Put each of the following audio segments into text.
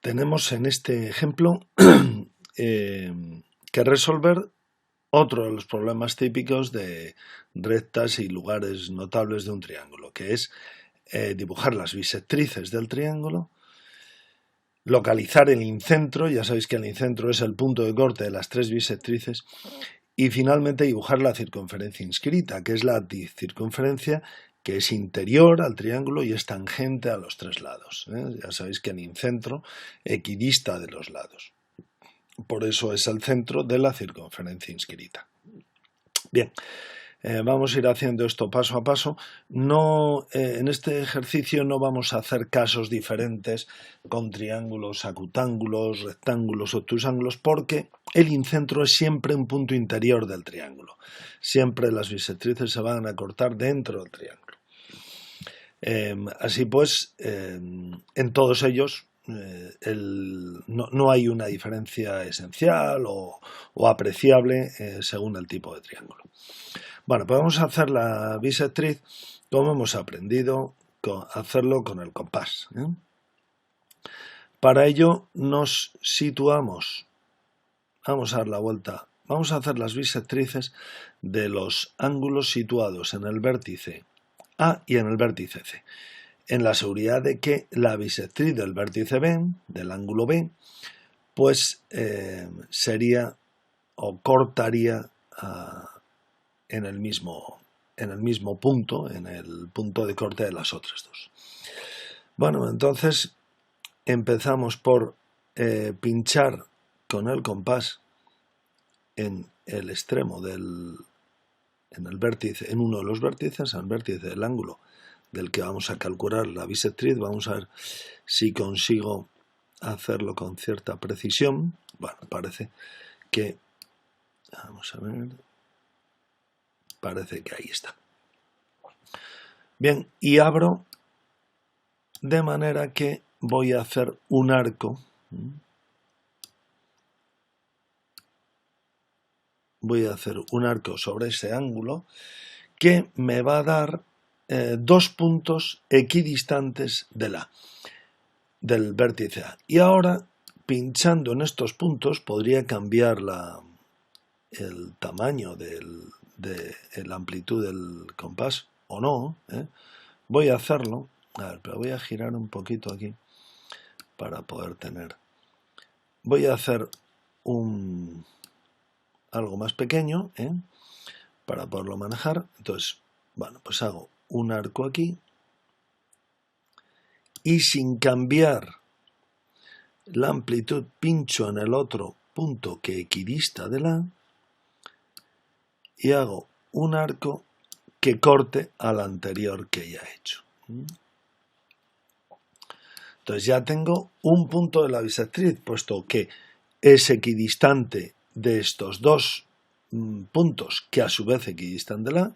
tenemos en este ejemplo que resolver otro de los problemas típicos de rectas y lugares notables de un triángulo, que es dibujar las bisectrices del triángulo, localizar el incentro, ya sabéis que el incentro es el punto de corte de las tres bisectrices, y finalmente dibujar la circunferencia inscrita, que es la circunferencia que es interior al triángulo y es tangente a los tres lados. Ya sabéis que el incentro equidista de los lados. Por eso es el centro de la circunferencia inscrita. Bien, vamos a ir haciendo esto paso a paso. En este ejercicio no vamos a hacer casos diferentes con triángulos, acutángulos, rectángulos, obtusángulos, porque el incentro es siempre un punto interior del triángulo. Siempre las bisectrices se van a cortar dentro del triángulo. Así pues, en todos ellos no hay una diferencia esencial o apreciable según el tipo de triángulo. Bueno, pues vamos a hacer la bisectriz como hemos aprendido a hacerlo con el compás. Para ello nos situamos, vamos a dar la vuelta, vamos a hacer las bisectrices de los ángulos situados en el vértice A y en el vértice C, en la seguridad de que la bisectriz del vértice B, del ángulo B, pues sería o cortaría en el mismo punto, en el punto de corte de las otras dos. Bueno, entonces empezamos por pinchar con el compás en el extremo en el vértice, en uno de los vértices, al vértice del ángulo del que vamos a calcular la bisectriz. Vamos a ver si consigo hacerlo con cierta precisión. Bueno, parece que, vamos a ver, parece que ahí está. Bien, y abro de manera que voy a hacer un arco. Voy a hacer un arco sobre ese ángulo que me va a dar dos puntos equidistantes del vértice A. Y ahora, pinchando en estos puntos, podría cambiar el tamaño de la amplitud del compás o no. Voy a hacerlo. A ver, pero voy a girar un poquito aquí para poder tener. Voy a hacer algo más pequeño para poderlo manejar. Entonces, bueno, pues hago un arco aquí y sin cambiar la amplitud pincho en el otro punto que equidista de la y hago un arco que corte al anterior que ya he hecho. Entonces ya tengo un punto de la bisectriz, puesto que es equidistante de estos dos puntos que a su vez equidistan de la.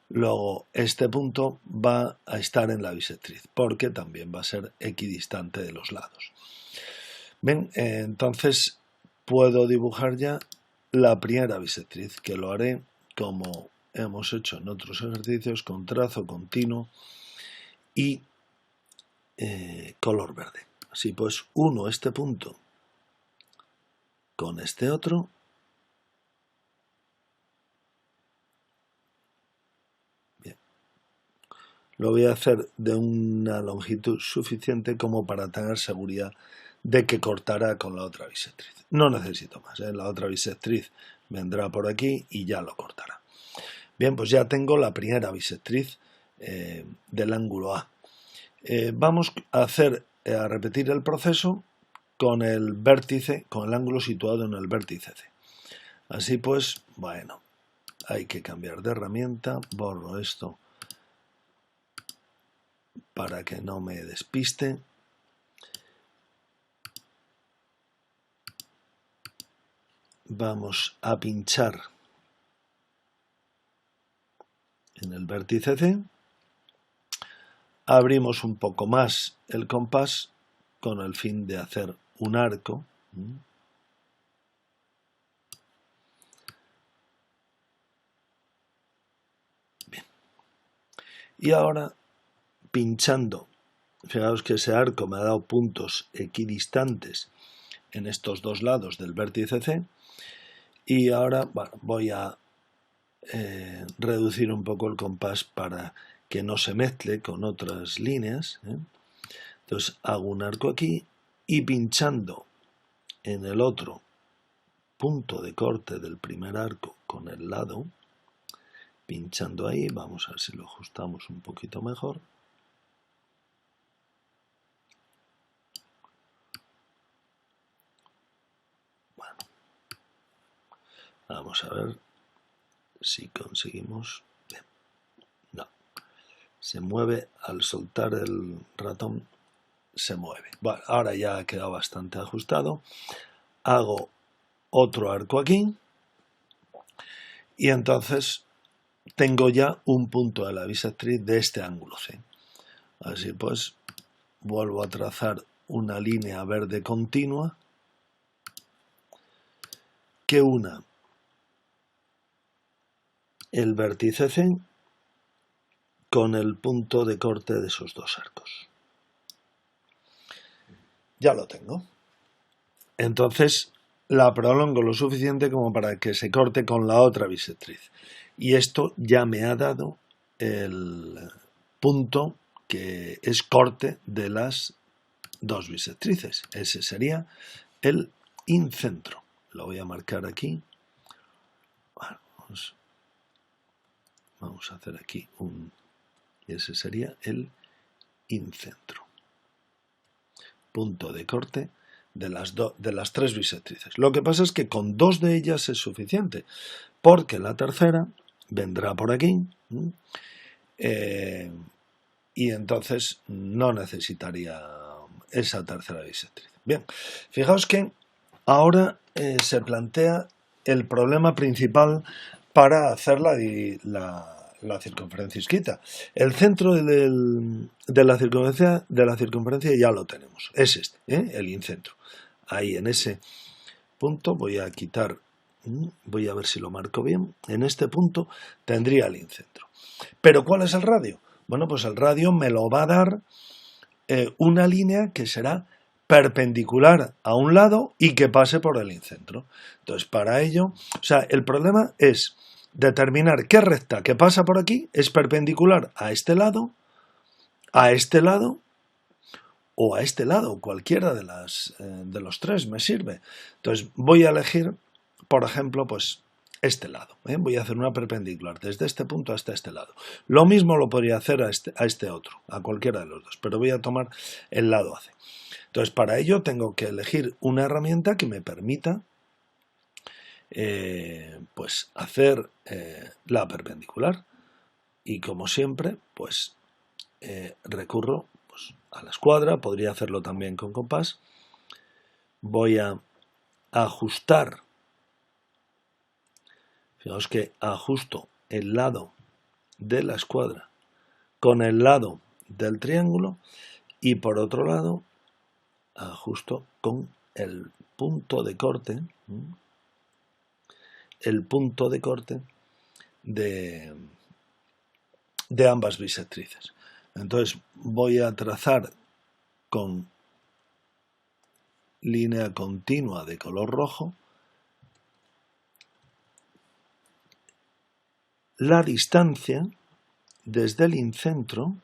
Luego este punto va a estar en la bisectriz, porque también va a ser equidistante de los lados. Bien, entonces puedo dibujar ya la primera bisectriz, que lo haré como hemos hecho en otros ejercicios, con trazo continuo y color verde. Así pues, uno este punto con este otro. Bien. Lo voy a hacer de una longitud suficiente como para tener seguridad de que cortará con la otra bisectriz. No necesito más, la otra bisectriz vendrá por aquí y ya lo cortará. Bien, pues ya tengo la primera bisectriz del ángulo A. Vamos a repetir el proceso con el vértice, con el ángulo situado en el vértice C. Así pues, bueno, hay que cambiar de herramienta, borro esto para que no me despiste. Vamos a pinchar en el vértice C. Abrimos un poco más el compás con el fin de hacer un arco. Bien. Y ahora, pinchando Fijaos que ese arco me ha dado puntos equidistantes en estos dos lados del vértice C. Y ahora, bueno, voy a reducir un poco el compás para que no se mezcle con otras líneas. Entonces hago un arco aquí y pinchando en el otro punto de corte del primer arco con el lado, pinchando ahí, vamos a ver si lo ajustamos un poquito mejor. Bueno, vamos a ver si conseguimos. Bien. No, se mueve al soltar el ratón, se mueve. Bueno, ahora ya ha quedado bastante ajustado. Hago otro arco aquí y entonces tengo ya un punto de la bisectriz de este ángulo C. Así pues, vuelvo a trazar una línea verde continua que una el vértice C con el punto de corte de esos dos arcos. Ya lo tengo. Entonces la prolongo lo suficiente como para que se corte con la otra bisectriz. Y esto ya me ha dado el punto que es corte de las dos bisectrices. Ese sería el incentro. Lo voy a marcar aquí. Bueno, vamos a hacer aquí un... Y ese sería el incentro. Punto de corte de las tres bisectrices. Lo que pasa es que con dos de ellas es suficiente, porque la tercera vendrá por aquí y entonces no necesitaría esa tercera bisectriz. Bien, fijaos que ahora se plantea el problema principal para hacer la circunferencia isquita. El centro de la circunferencia ya lo tenemos, es este, el incentro. Ahí en ese punto voy a quitar, voy a ver si lo marco bien, en este punto tendría el incentro. ¿Pero cuál es el radio? Bueno, pues el radio me lo va a dar una línea que será perpendicular a un lado y que pase por el incentro. Entonces, para ello, o sea, el problema es determinar qué recta que pasa por aquí es perpendicular a este lado o a este lado, cualquiera de los tres me sirve. Entonces voy a elegir, por ejemplo, pues este lado. Voy a hacer una perpendicular desde este punto hasta este lado. Lo mismo lo podría hacer a este otro, a cualquiera de los dos, pero voy a tomar el lado AC. Entonces para ello tengo que elegir una herramienta que me permita pues hacer la perpendicular, y como siempre pues recurro pues, a la escuadra. Podría hacerlo también con compás. Voy a ajustar, fijaos que ajusto el lado de la escuadra con el lado del triángulo y por otro lado ajusto con el punto de corte de ambas bisectrices. Entonces voy a trazar con línea continua de color rojo la distancia desde el incentro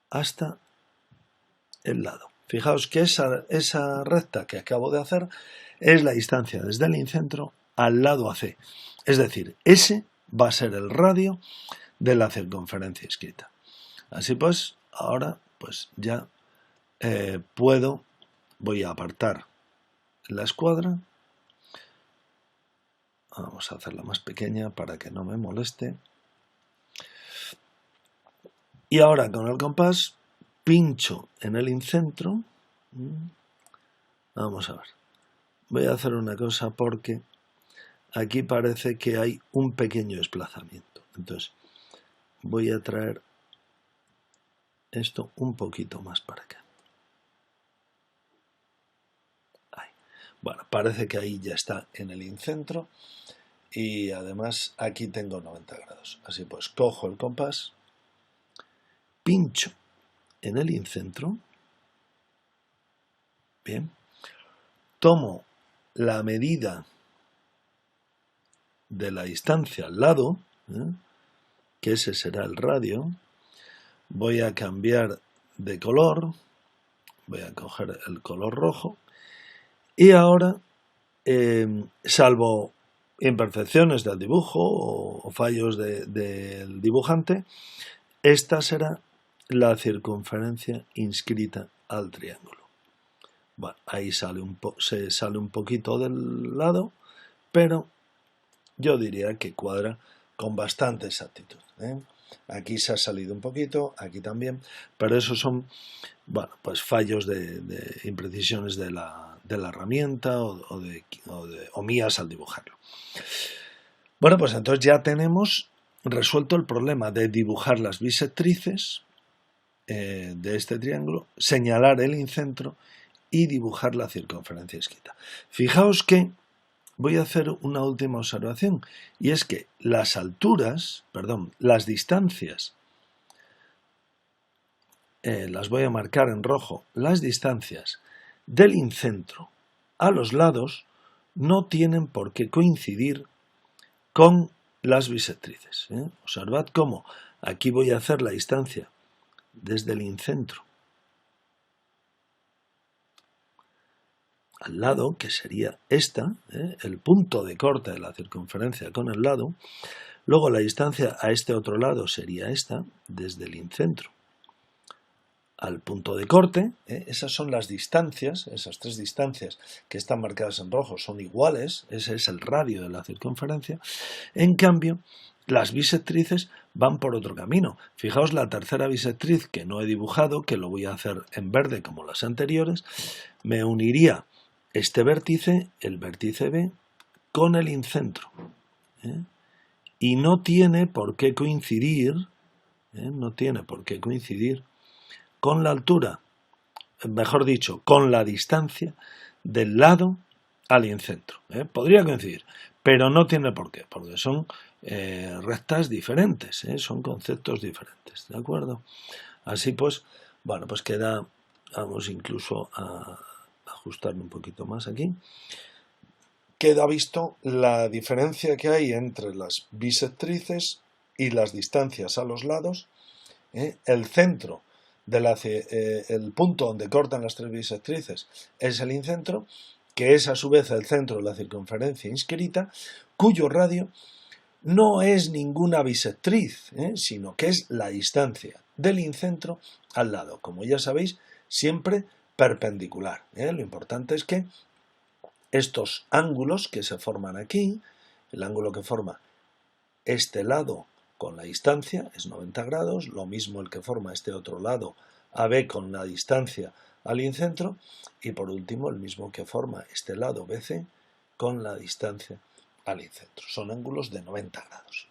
hasta el lado. Fijaos que esa recta que acabo de hacer es la distancia desde el incentro al lado AC. Es decir, ese va a ser el radio de la circunferencia isquita. Así pues, ahora pues ya voy a apartar la escuadra. Vamos a hacerla más pequeña para que no me moleste. Y ahora con el compás pincho en el incentro. Vamos a ver. Voy a hacer una cosa porque aquí parece que hay un pequeño desplazamiento. Entonces voy a traer esto un poquito más para acá. Ahí. Bueno, parece que ahí ya está en el incentro y además aquí tengo 90 grados. Así pues cojo el compás pincho en el incentro, bien, tomo la medida de la distancia al lado, que ese será el radio, voy a cambiar de color, voy a coger el color rojo, y ahora, salvo imperfecciones del dibujo o fallos del dibujante, esta será la circunferencia inscrita al triángulo. Bueno, ahí se sale un poquito del lado, pero yo diría que cuadra con bastante exactitud. Aquí se ha salido un poquito, aquí también, pero esos son, bueno, pues fallos de imprecisiones de la herramienta o mías al dibujarlo. Bueno, pues entonces ya tenemos resuelto el problema de dibujar las bisectrices de este triángulo, señalar el incentro y dibujar la circunferencia inscrita. Fijaos que voy a hacer una última observación, y es que las distancias, las voy a marcar en rojo, las distancias del incentro a los lados no tienen por qué coincidir con las bisectrices. Observad cómo aquí voy a hacer la distancia desde el incentro al lado, que sería esta, el punto de corte de la circunferencia con el lado. Luego la distancia a este otro lado sería esta, desde el incentro al punto de corte. Esas son las distancias, esas tres distancias que están marcadas en rojo son iguales, ese es el radio de la circunferencia. En cambio, las bisectrices van por otro camino. Fijaos la tercera bisectriz que no he dibujado, que lo voy a hacer en verde como las anteriores, me uniría este vértice, el vértice B, con el incentro. Y no tiene por qué coincidir, con la altura, mejor dicho, con la distancia del lado al incentro. Podría coincidir, pero no tiene por qué, porque son rectas diferentes, son conceptos diferentes, ¿de acuerdo? Así pues, bueno, pues queda, vamos incluso a ajustarme un poquito más aquí, queda visto la diferencia que hay entre las bisectrices y las distancias a los lados. El centro, el punto donde cortan las tres bisectrices es el incentro, que es a su vez el centro de la circunferencia inscrita, cuyo radio no es ninguna bisectriz, sino que es la distancia del incentro al lado. Como ya sabéis, siempre perpendicular. Lo importante es que estos ángulos que se forman aquí, el ángulo que forma este lado con la distancia es 90 grados, lo mismo el que forma este otro lado AB con la distancia al incentro, y por último el mismo que forma este lado BC con la distancia al incentro. Son ángulos de 90 grados.